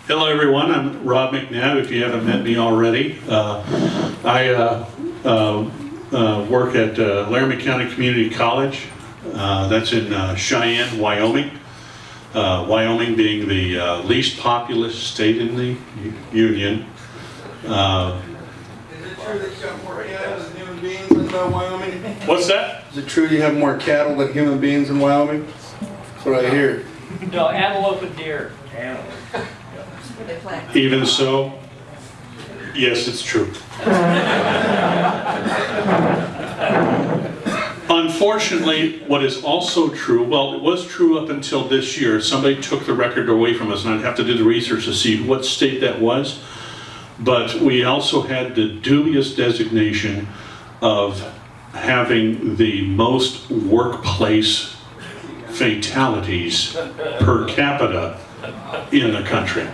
Hello everyone, I'm Rob McNabb, if you haven't met me already. I work at Laramie County Community College. That's in Cheyenne, Wyoming. Wyoming being the least populous state in the Union. Is it true that you got more cattle than human beings in Wyoming? What's that? Is it true you have more cattle than human beings in Wyoming? That's what I hear. No, antelope and deer. Even so, yes, it's true. Unfortunately, what is also true, well, it was true up until this year. Somebody took the record away from us, and I'd have to do the research to see what state that was. But we also had the dubious designation of having the most workplace fatalities per capita in the country.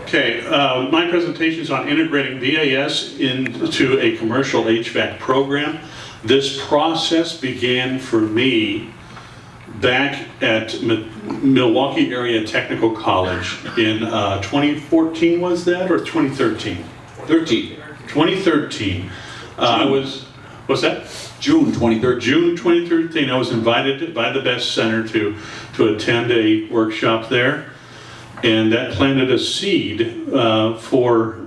Okay, my presentation is on integrating BAS into a commercial HVAC program. This process began for me back at Milwaukee Area Technical College in 2014, was that, or 2013? 2013. I was, what's that? June 2013. June 2013, I was invited by the BAS Center to attend a workshop there, and that planted a seed for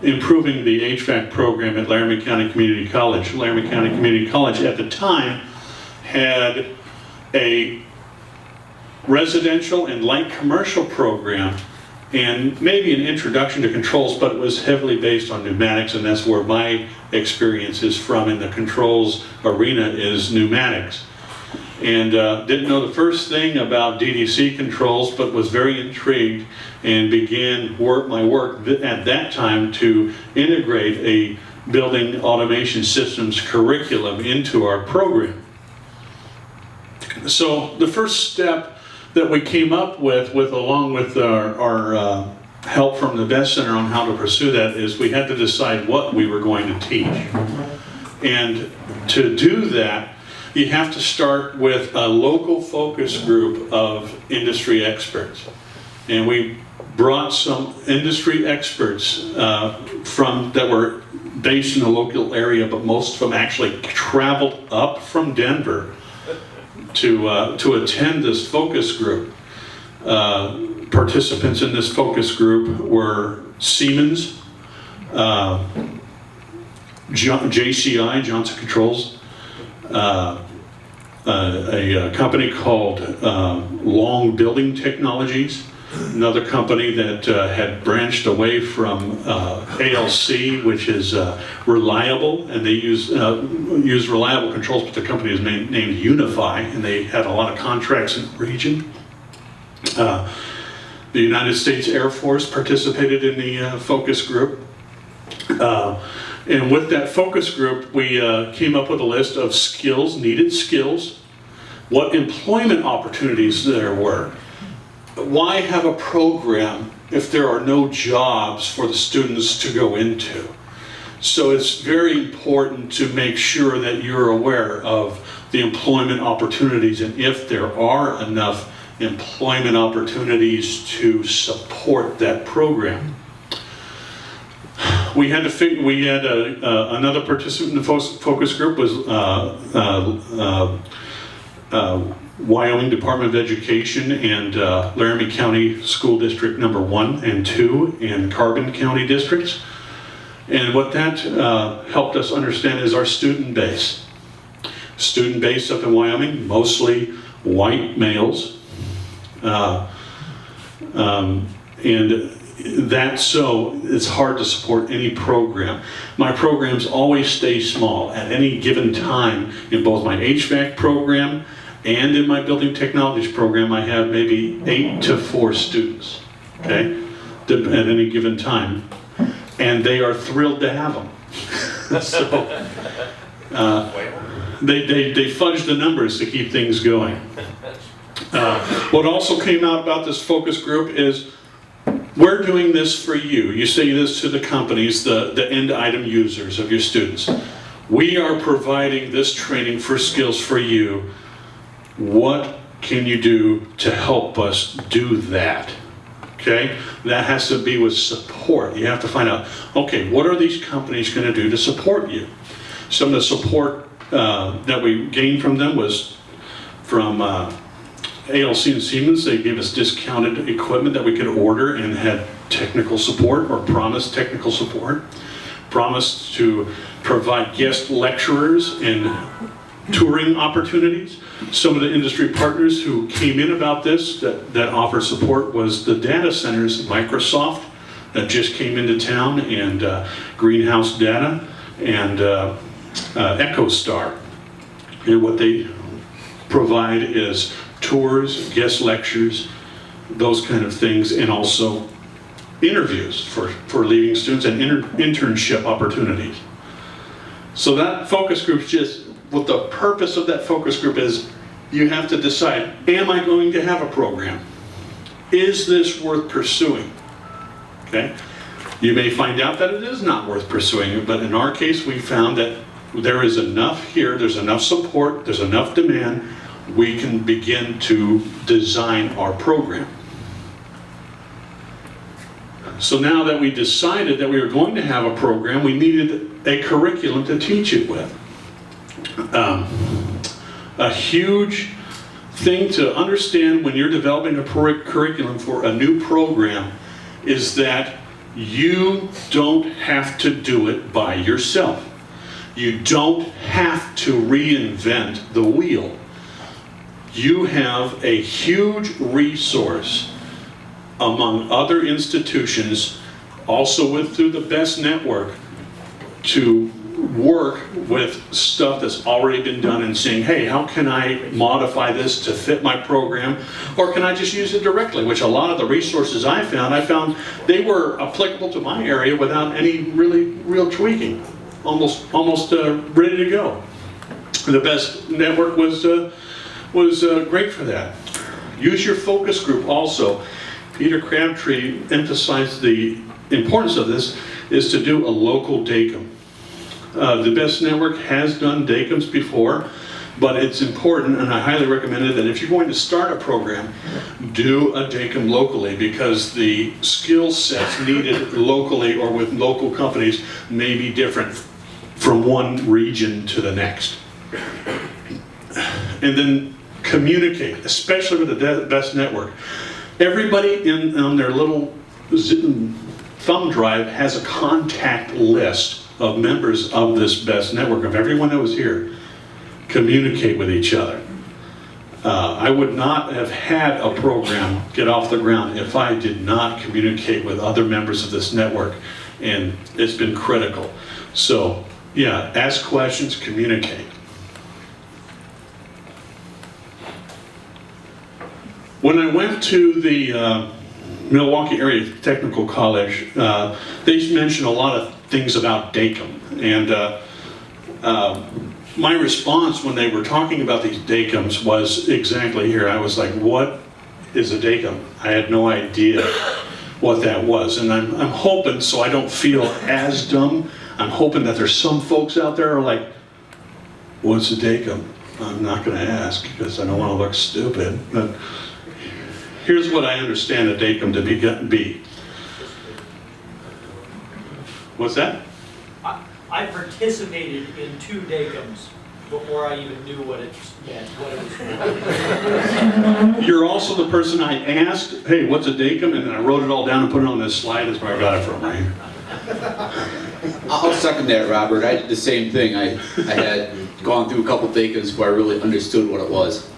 improving the HVAC program at Laramie County Community College. Laramie County Community College at the time had a residential and light commercial program and maybe an introduction to controls, but it was heavily based on pneumatics, and that's where my experience is from in the controls arena, is pneumatics. And didn't know the first thing about DDC controls, but was very intrigued and began my work at that time to integrate a building automation systems curriculum into our program. So the first step that we came up with along with our help from the BAS Center on how to pursue that, is we had to decide what we were going to teach. And to do that, you have to start with a local focus group of industry experts. And we brought some industry experts that were based in the local area, but most of them actually traveled up from Denver to attend this focus group. Participants in this focus group were Siemens, JCI, Johnson Controls, a company called Long Building Technologies, another company that had branched away from ALC, which is reliable, and they use reliable controls, but the company is named Unify, and they had a lot of contracts in the region. The United States Air Force participated in the focus group. And with that focus group, we came up with a list of needed skills, what employment opportunities there were. Why have a program if there are no jobs for the students to go into? So it's very important to make sure that you're aware of the employment opportunities, and if there are enough employment opportunities to support that program. We had another participant in the focus group was Wyoming Department of Education and Laramie County School District number 1 and 2 and Carbon County districts. And what that helped us understand is our student base. Student base up in Wyoming, mostly white males. And that's so it's hard to support any program. My programs always stay small. At any given time in both my HVAC program and in my building technologies program, I have maybe 8 to 4 students, okay, at any given time, and they are thrilled to have them. So they fudge the numbers to keep things going. What also came out about this focus group is we're doing this for you. You say this to the companies, the end item users of your students. we are providing this training for skills for you. What can you do to help us do that? Okay, that has to be with support. You have to find out, okay, what are these companies going to do to support you? Some of the support that we gained from them was from ALC and Siemens. They gave us discounted equipment that we could order and had technical support, or promised technical support. Promised to provide guest lecturers and touring opportunities. Some of the industry partners who came in about this that offer support was the data centers, Microsoft, that just came into town, and Greenhouse Data, and EchoStar. And what they provide is tours, guest lectures, those kind of things, and also interviews for leaving students and internship opportunities. So that focus group, just what the purpose of that focus group is, you have to decide, am I going to have a program? Is this worth pursuing? Okay? You may find out that it is not worth pursuing, but in our case we found that there is enough here, there's enough support, there's enough demand, we can begin to design our program. So now that we decided that we were going to have a program, we needed a curriculum to teach it with. A huge thing to understand when you're developing a curriculum for a new program is that you don't have to do it by yourself. You don't have to reinvent the wheel. You have a huge resource among other institutions, also through the BAS network, to work with stuff that's already been done and saying, hey, how can I modify this to fit my program? Or can I just use it directly? Which a lot of the resources I found they were applicable to my area without any real tweaking. Almost ready to go. The BAS network was great for that. Use your focus group also. Peter Crabtree emphasized the importance of this is to do a local Datum. The BAS network has done Datums before, but it's important, and I highly recommend it, that if you're going to start a program, do a Datum locally, because the skill sets needed locally or with local companies may be different from one region to the next. And then communicate, especially with the BAS network. Everybody on their little thumb drive has a contact list of members of this BAS network, of everyone that was here. Communicate with each other. I would not have had a program get off the ground if I did not communicate with other members of this network, and it's been critical. So yeah, ask questions, communicate. When I went to the Milwaukee Area Technical College, they mentioned a lot of things about Datum, and my response when they were talking about these Datums was exactly here. I was like, what is a Datum? I had no idea what that was, and I'm hoping, so I don't feel as dumb, I'm hoping that there's some folks out there who are like, what's a Datum? I'm not going to ask because I don't want to look stupid, but here's what I understand a Datum to be. What's that? I participated in 2 Datums before I even knew what it meant, what it was for. You're also the person I asked, hey, what's a Datum? And then I wrote it all down and put it on this slide. That's where I got it from, right? I'll second that, Robert. I did the same thing. I had gone through a couple Datums before I really understood what it was.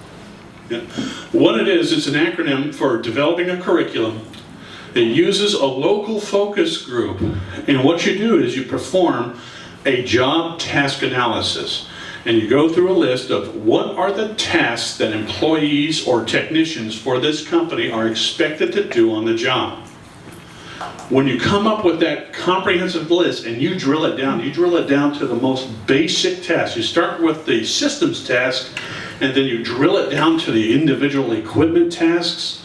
Yeah. What it is, it's an acronym for developing a curriculum. It uses a local focus group, and what you do is you perform a job task analysis, and you go through a list of what are the tasks that employees or technicians for this company are expected to do on the job. When you come up with that comprehensive list and you drill it down to the most basic tasks. You start with the systems task, and then you drill it down to the individual equipment tasks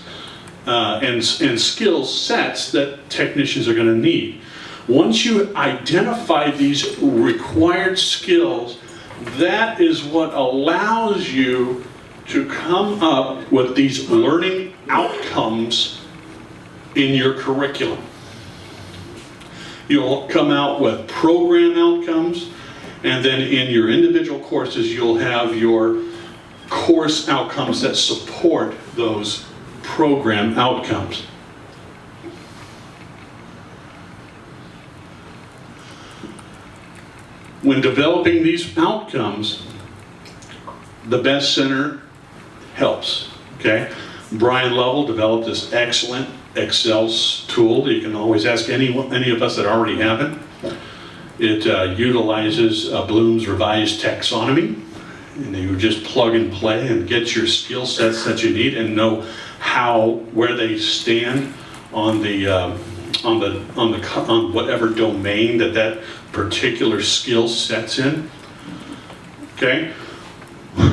and skill sets that technicians are going to need. Once you identify these required skills, that is what allows you to come up with these learning outcomes in your curriculum. You'll come out with program outcomes, and then in your individual courses, you'll have your course outcomes that support those program outcomes. When developing these outcomes, the BAS Center helps, okay? Brian Lovell developed this excellent Excel tool. You can always ask any of us that already have it. It utilizes Bloom's revised taxonomy, and you just plug and play and get your skill sets that you need and know where they stand on whatever domain that particular skill set's in. Okay?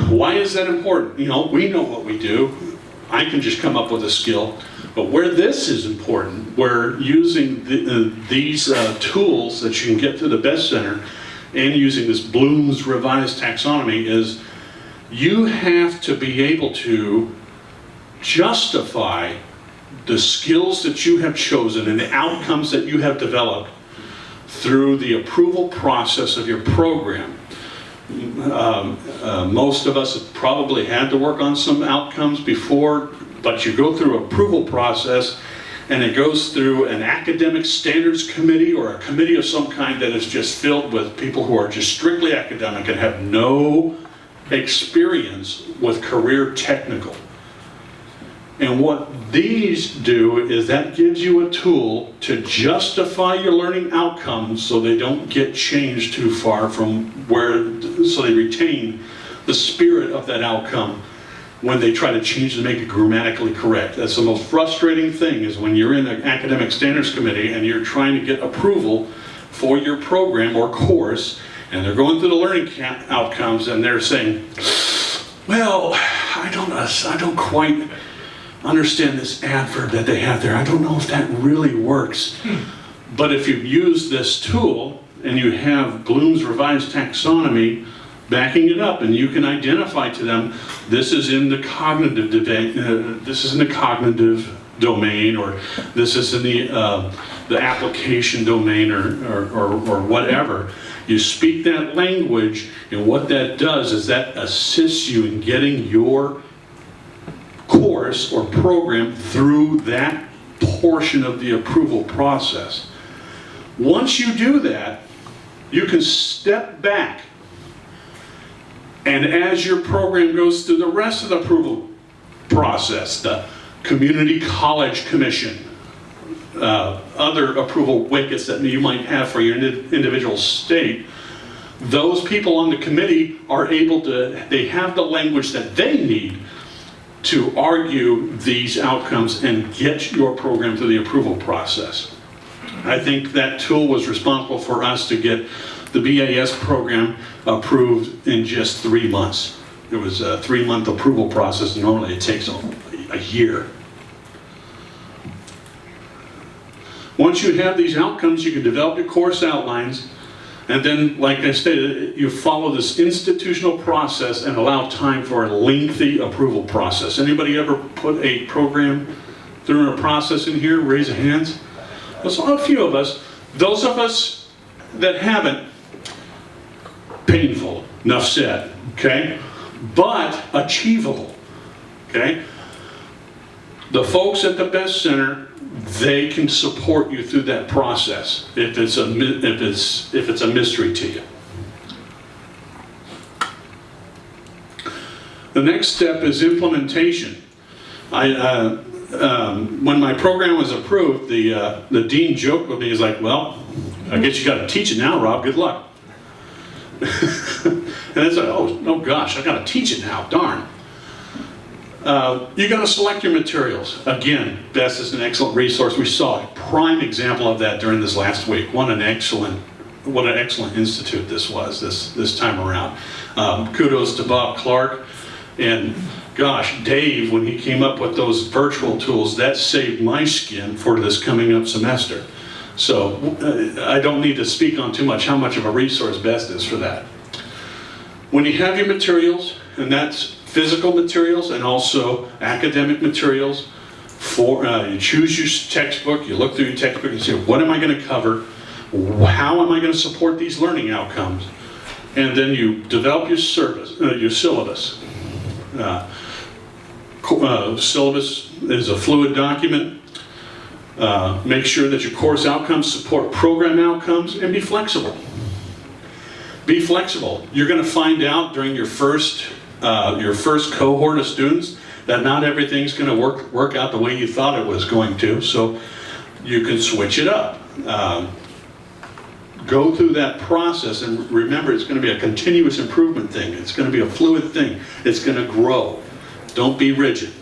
Why is that important? You know, we know what we do. I can just come up with a skill. But where this is important, where using these tools that you can get through the BAS Center and using this Bloom's revised taxonomy, is you have to be able to justify the skills that you have chosen and the outcomes that you have developed through the approval process of your program. Most of us have probably had to work on some outcomes before, but you go through an approval process and it goes through an academic standards committee or a committee of some kind that is just filled with people who are just strictly academic and have no experience with career technical. And what these do is that gives you a tool to justify your learning outcomes so they don't get changed too far from so they retain the spirit of that outcome when they try to change to make it grammatically correct. That's the most frustrating thing, is when you're in an academic standards committee and you're trying to get approval for your program or course, and they're going through the learning outcomes and they're saying, well, I don't quite understand this adverb that they have there. I don't know if that really works. But if you use this tool and you have Bloom's revised taxonomy backing it up, and you can identify to them, this is in the cognitive domain, or this is in the application domain, or whatever. You speak that language, and what that does is that assists you in getting your course or program through that portion of the approval process. Once you do that, you can step back, and as your program goes through the rest of the approval process, the Community College Commission, other approval wickets that you might have for your individual state, those people on the committee are able to, they have the language that they need to argue these outcomes and get your program through the approval process. I think that tool was responsible for us to get the BAS program approved in just 3 months. It was a 3-month approval process. Normally it takes a year. Once you have these outcomes, you can develop your course outlines, and then, like I stated, you follow this institutional process and allow time for a lengthy approval process. Anybody ever put a program through a process in here? Raise your hands. There's a few of us. Those of us that haven't, painful, enough said, okay? But achievable, okay? The folks at the BAS Center, they can support you through that process if it's a mystery to you. The next step is implementation. When my program was approved, the dean joked with me. He's like, "Well, I guess you got to teach it now, Rob. Good luck." And it's like, oh gosh, I got to teach it now. Darn. You got to select your materials. Again, BAS is an excellent resource. We saw a prime example of that during this last week. What an excellent institute this was this time around. Kudos to Bob Clark, and gosh, Dave, when he came up with those virtual tools, that saved my skin for this coming up semester. So I don't need to speak on too much how much of a resource BAS is for that. When you have your materials, and that's physical materials and also academic materials, you choose your textbook, you look through your textbook and say, what am I going to cover? How am I going to support these learning outcomes? And then you develop your syllabus. Syllabus is a fluid document. Make sure that your course outcomes support program outcomes, and be flexible. Be flexible. You're going to find out during your first cohort of students that not everything's going to work out the way you thought it was going to, so you can switch it up. Go through that process, and remember, it's going to be a continuous improvement thing. It's going to be a fluid thing. It's going to grow. Don't be rigid.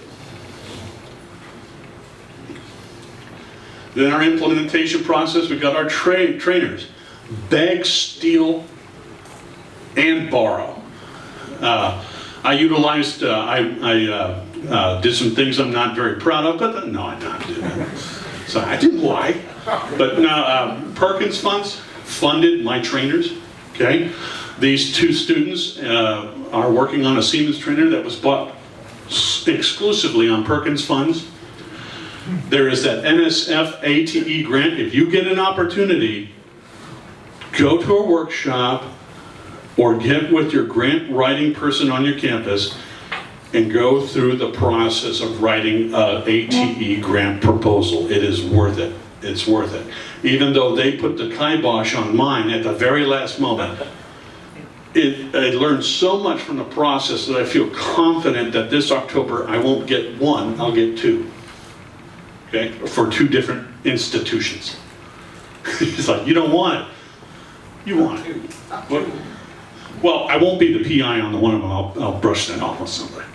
Then our implementation process, we got our trainers. Beg, steal, and borrow. I utilized, I did some things I'm not very proud of, but no, I didn't. So I didn't lie. But now, Perkins funds funded my trainers, okay? These two students are working on a Siemens trainer that was bought exclusively on Perkins funds. There is that NSF ATE grant. If you get an opportunity, go to a workshop or get with your grant writing person on your campus and go through the process of writing an ATE grant proposal. It is worth it. It's worth it. Even though they put the kibosh on mine at the very last moment, I learned so much from the process that I feel confident that this October I won't get one, I'll get two. Okay? For two different institutions. It's like, you don't want it. You want it. What? Well, I won't be the PI on the one of them. I'll brush that off with somebody.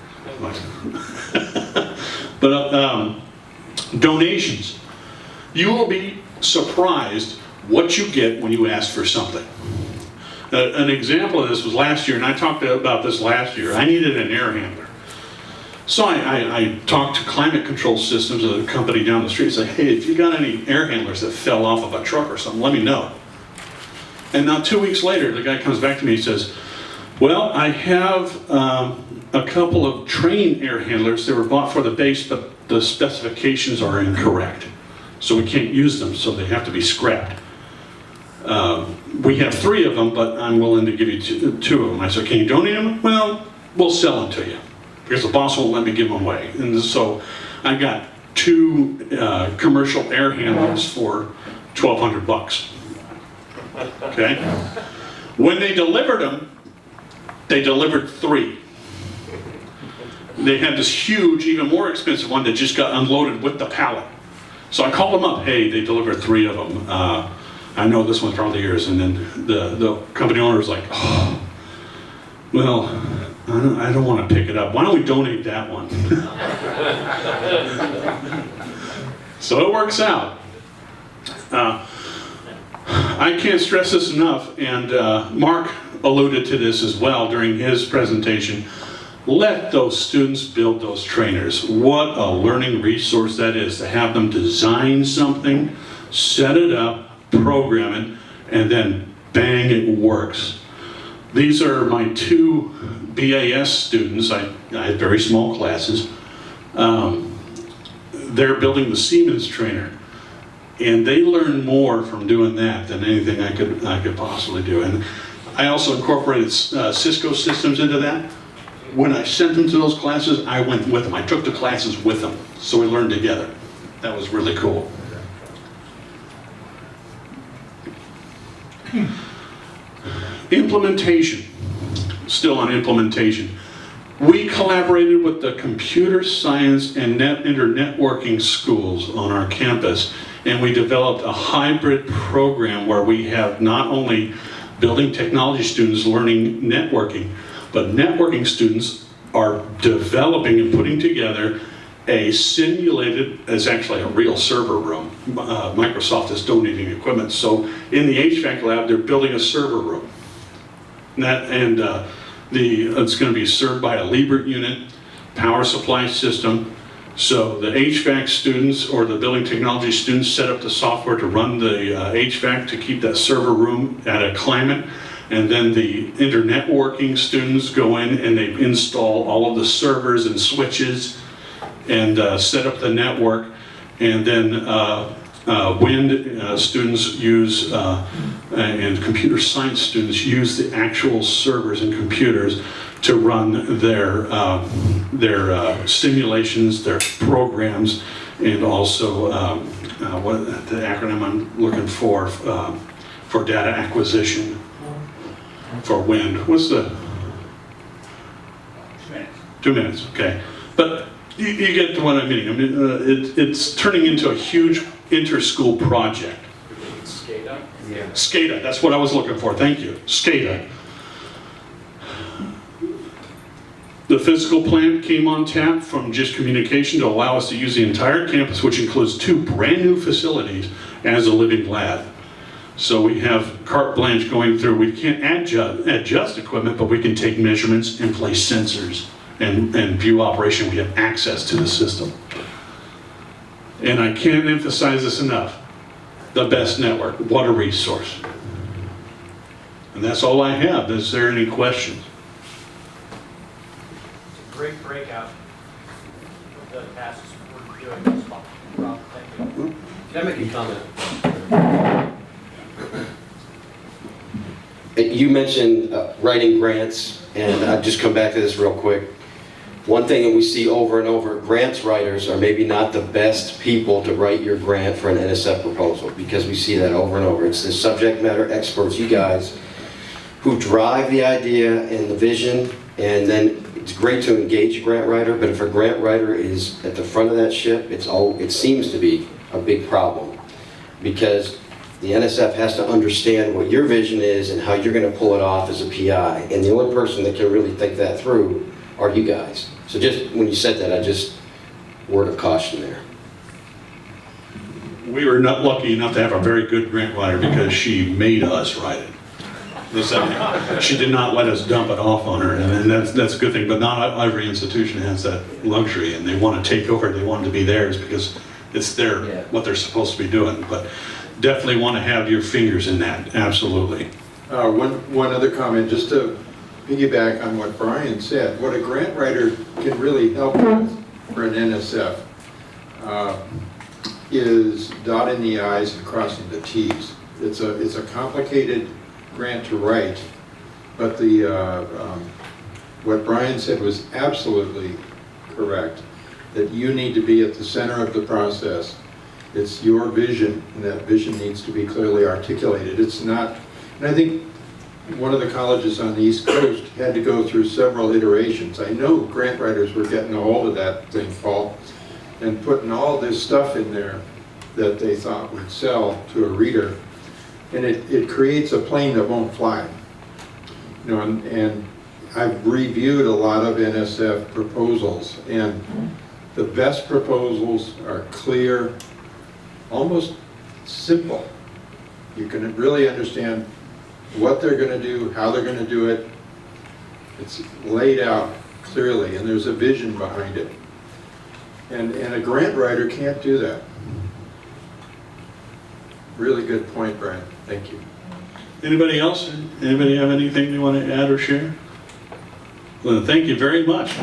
But donations. You will be surprised what you get when you ask for something. An example of this was last year, and I talked about this last year. I needed an air handler. So I talked to Climate Control Systems of the company down the street and said, hey, if you got any air handlers that fell off of a truck or something, let me know. And now 2 weeks later, the guy comes back to me and says, well, I have a couple of train air handlers. They were bought for the base, but the specifications are incorrect. So we can't use them, so they have to be scrapped. We have 3 of them, but I'm willing to give you 2 of them. I said, can you donate them? Well, we'll sell them to you, because the boss won't let me give them away. And so I got 2 commercial air handlers for $1,200. Okay? When they delivered them, they delivered 3. They had this huge, even more expensive one that just got unloaded with the pallet. So I called them up, hey, they delivered 3 of them. I know this one's probably yours. And then the company owner was like, oh, well, I don't want to pick it up. Why don't we donate that one? So it works out. I can't stress this enough, and Mark alluded to this as well during his presentation. Let those students build those trainers. What a learning resource that is, to have them design something, set it up, program it, and then bang, it works. These are my 2 BAS students. I had very small classes. They're building the Siemens trainer. And they learn more from doing that than anything I could possibly do. And I also incorporated Cisco systems into that. When I sent them to those classes, I went with them. I took the classes with them, so we learned together. That was really cool. Implementation. Still on implementation. We collaborated with the computer science and internetworking schools on our campus, and we developed a hybrid program where we have not only building technology students learning networking, but networking students are developing and putting together a simulated, it's actually a real server room. Microsoft is donating equipment, so in the HVAC lab, they're building a server room. It's going to be served by a Liebert unit, power supply system, So the HVAC students or the building technology students set up the software to run the HVAC to keep that server room at a climate. And then the internetworking students go in and they install all of the servers and switches and set up the network. And then wind students use, and computer science students use the actual servers and computers to run their simulations, their programs, and also what the acronym I'm looking for data acquisition for wind. What's the? 2 minutes. 2 minutes, okay. But you get to what I mean. I mean, it's turning into a huge inter-school project. SCADA? Yeah. SCADA, that's what I was looking for, thank you, SCADA. The physical plant came on tap from just communication to allow us to use the entire campus, which includes 2 brand new facilities, as a living lab. So we have carte blanche going through. We can't adjust equipment, but we can take measurements and place sensors and view operation. We have access to the system. And I can't emphasize this enough. The best network, what a resource. And that's all I have. Is there any questions? It's a great breakout of the tasks we're doing this fall. Rob, thank you. Can I make a comment? You mentioned writing grants, and I'll just come back to this real quick. One thing that we see over and over, grants writers are maybe not the best people to write your grant for an NSF proposal, because we see that over and over. It's the subject matter experts, you guys, who drive the idea and the vision, and then it's great to engage a grant writer, but if a grant writer is at the front of that ship, it seems to be a big problem, because the NSF has to understand what your vision is and how you're going to pull it off as a PI, and the only person that can really think that through are you guys. So just when you said that, word of caution there. We were not lucky enough to have a very good grant writer because she made us write it. She did not let us dump it off on her, and that's a good thing. But not every institution has that luxury, and they want to take over. They want it to be theirs because it's what they're supposed to be doing. But definitely want to have your fingers in that. Absolutely. One other comment, just to piggyback on what Brian said. What a grant writer can really help with for an NSF is dotting the I's and crossing the T's. It's a complicated grant to write, but what Brian said was absolutely correct, that you need to be at the center of the process. It's your vision, and that vision needs to be clearly articulated. It's not, and I think one of the colleges on the East Coast had to go through several iterations. I know grant writers were getting a hold of that thing, Paul, and putting all this stuff in there that they thought would sell to a reader, and it creates a plane that won't fly. You know, and I've reviewed a lot of NSF proposals, and the best proposals are clear, almost simple. You can really understand what they're going to do, how they're going to do it. It's laid out clearly, and there's a vision behind it. And a grant writer can't do that. Really good point, Brian. Thank you. Anybody else? Anybody have anything they want to add or share? Well, thank you very much.